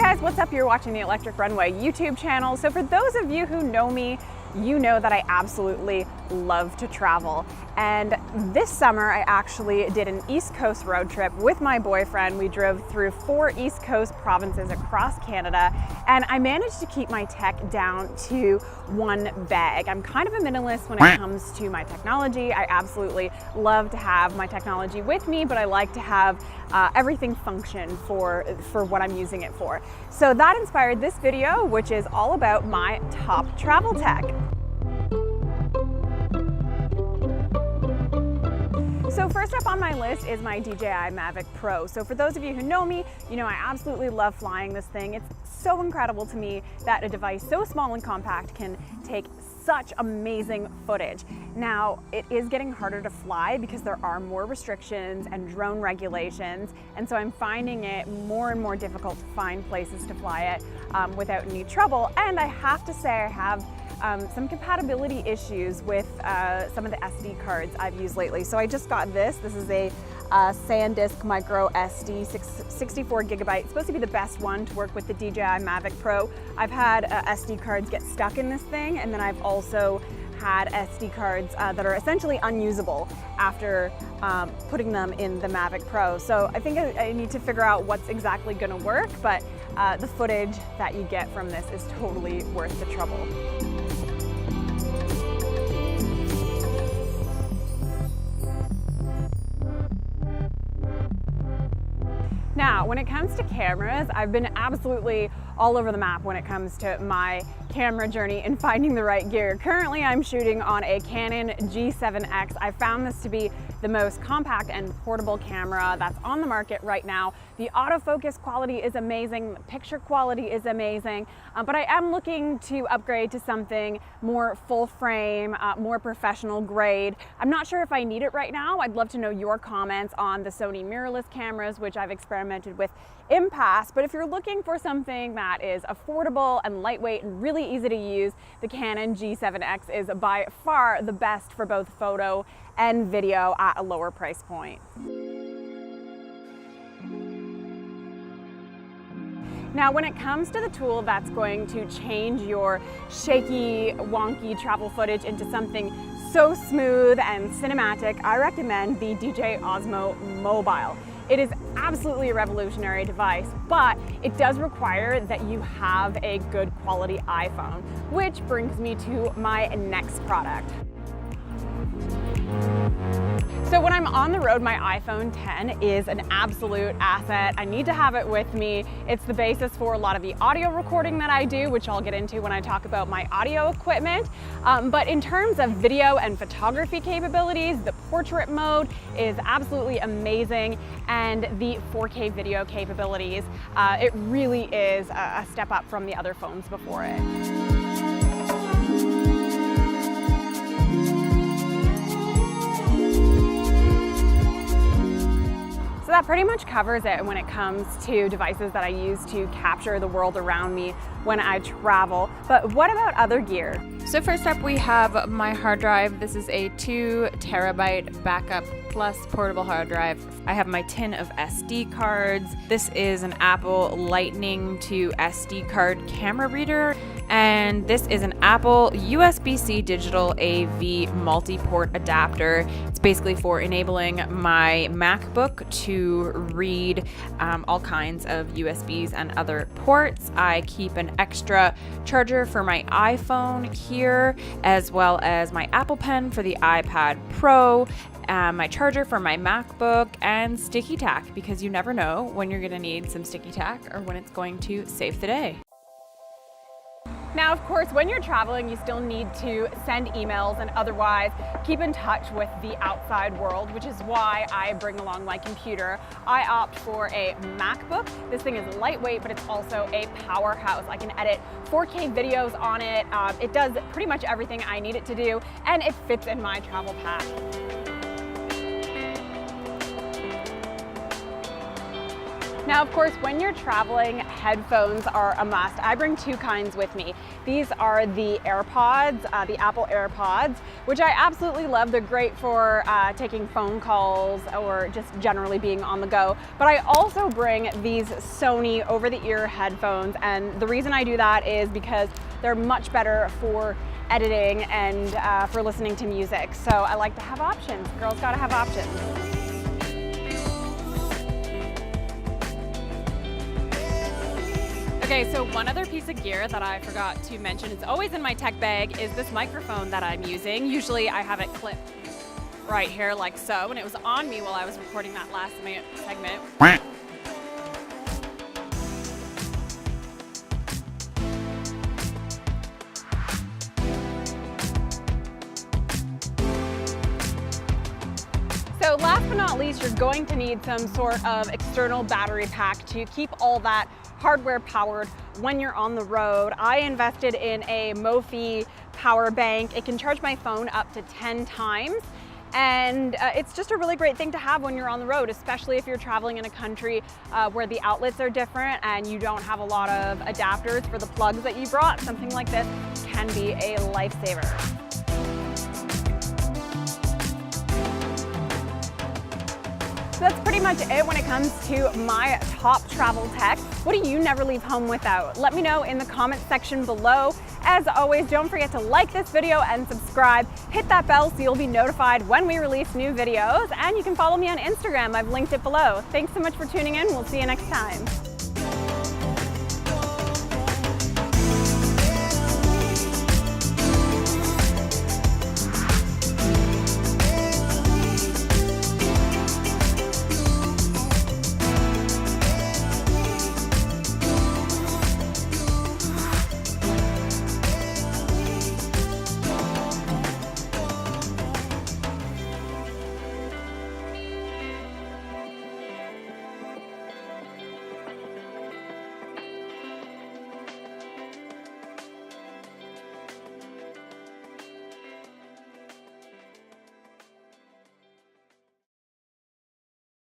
guys, what's up? You're watching the Electric Runway YouTube channel. So for those of you who know me, you know that I absolutely love to travel. And this summer, I actually did an East Coast road trip with my boyfriend. We drove through 4 East Coast provinces across Canada, and I managed to keep my tech down to 1 bag. I'm kind of a minimalist when it comes to my technology. I absolutely love to have my technology with me, but I like to have everything function for what I'm using it for. So that inspired this video, which is all about my top travel tech. So first up on my list is my DJI Mavic Pro. So for those of you who know me, you know I absolutely love flying this thing. It's so incredible to me that a device so small and compact can take such amazing footage. Now, it is getting harder to fly because there are more restrictions and drone regulations, and so I'm finding it more and more difficult to find places to fly it without any trouble. And I have to say I have some compatibility issues with some of the SD cards I've used lately. So I just got this. This is a SanDisk Micro SD 64 gigabyte. It's supposed to be the best one to work with the DJI Mavic Pro. I've had SD cards get stuck in this thing, and then I've also had SD cards that are essentially unusable after putting them in the Mavic Pro. So I think I need to figure out what's exactly gonna work, but the footage that you get from this is totally worth the trouble. Now, when it comes to cameras, I've been absolutely all over the map when it comes to my camera journey and finding the right gear. Currently, I'm shooting on a Canon G7X. I found this to be the most compact and portable camera that's on the market right now. The autofocus quality is amazing, the picture quality is amazing, but I am looking to upgrade to something more full frame, more professional grade. I'm not sure if I need it right now. I'd love to know your comments on the Sony mirrorless cameras, which I've experimented with in past, but if you're looking for something that is affordable and lightweight and really easy to use, the Canon G7X is by far the best for both photo and video at a lower price point. Now, when it comes to the tool that's going to change your shaky, wonky travel footage into something so smooth and cinematic, I recommend the DJI Osmo Mobile. It is absolutely a revolutionary device, but it does require that you have a good quality iPhone, which brings me to my next product. So when I'm on the road, my iPhone 10 is an absolute asset. I need to have it with me. It's the basis for a lot of the audio recording that I do, which I'll get into when I talk about my audio equipment. But in terms of video and photography capabilities, the portrait mode is absolutely amazing, and the 4K video capabilities, it really is a step up from the other phones before it. So that pretty much covers it when it comes to devices that I use to capture the world around me when I travel. But what about other gear? So first up we have my hard drive. This is a 2 terabyte backup plus portable hard drive. I have my tin of SD cards. This is an Apple Lightning to SD card camera reader. And this is an Apple USB-C digital AV multi-port adapter. It's basically for enabling my MacBook to read all kinds of USBs and other ports. I keep an extra charger for my iPhone here, as well as my Apple Pen for the iPad Pro, my charger for my MacBook, and sticky tack, because you never know when you're gonna need some sticky tack or when it's going to save the day. Now, of course, when you're traveling, you still need to send emails and otherwise keep in touch with the outside world, which is why I bring along my computer. I opt for a MacBook. This thing is lightweight, but it's also a powerhouse. I can edit 4K videos on it. It does pretty much everything I need it to do, and it fits in my travel pack. Now, of course, when you're traveling, headphones are a must. I bring two kinds with me. These are the AirPods, the Apple AirPods, which I absolutely love. They're great for taking phone calls or just generally being on the go. But I also bring these Sony over-the-ear headphones, and the reason I do that is because they're much better for editing and for listening to music. So I like to have options. Girls gotta have options. Okay, so one other piece of gear that I forgot to mention, it's always in my tech bag, is this microphone that I'm using. Usually I have it clipped right here like so, and it was on me while I was recording that last segment. So last but not least, you're going to need some sort of external battery pack to keep all that hardware powered when you're on the road. I invested in a Mophie power bank. It can charge my phone up to 10 times. And it's just a really great thing to have when you're on the road, especially if you're traveling in a country where the outlets are different and you don't have a lot of adapters for the plugs that you brought. Something like this can be a lifesaver. So that's pretty much it when it comes to my top travel tech. What do you never leave home without? Let me know in the comment section below. As always, don't forget to like this video and subscribe. Hit that bell so you'll be notified when we release new videos. And you can follow me on Instagram. I've linked it below. Thanks so much for tuning in. We'll see you next time.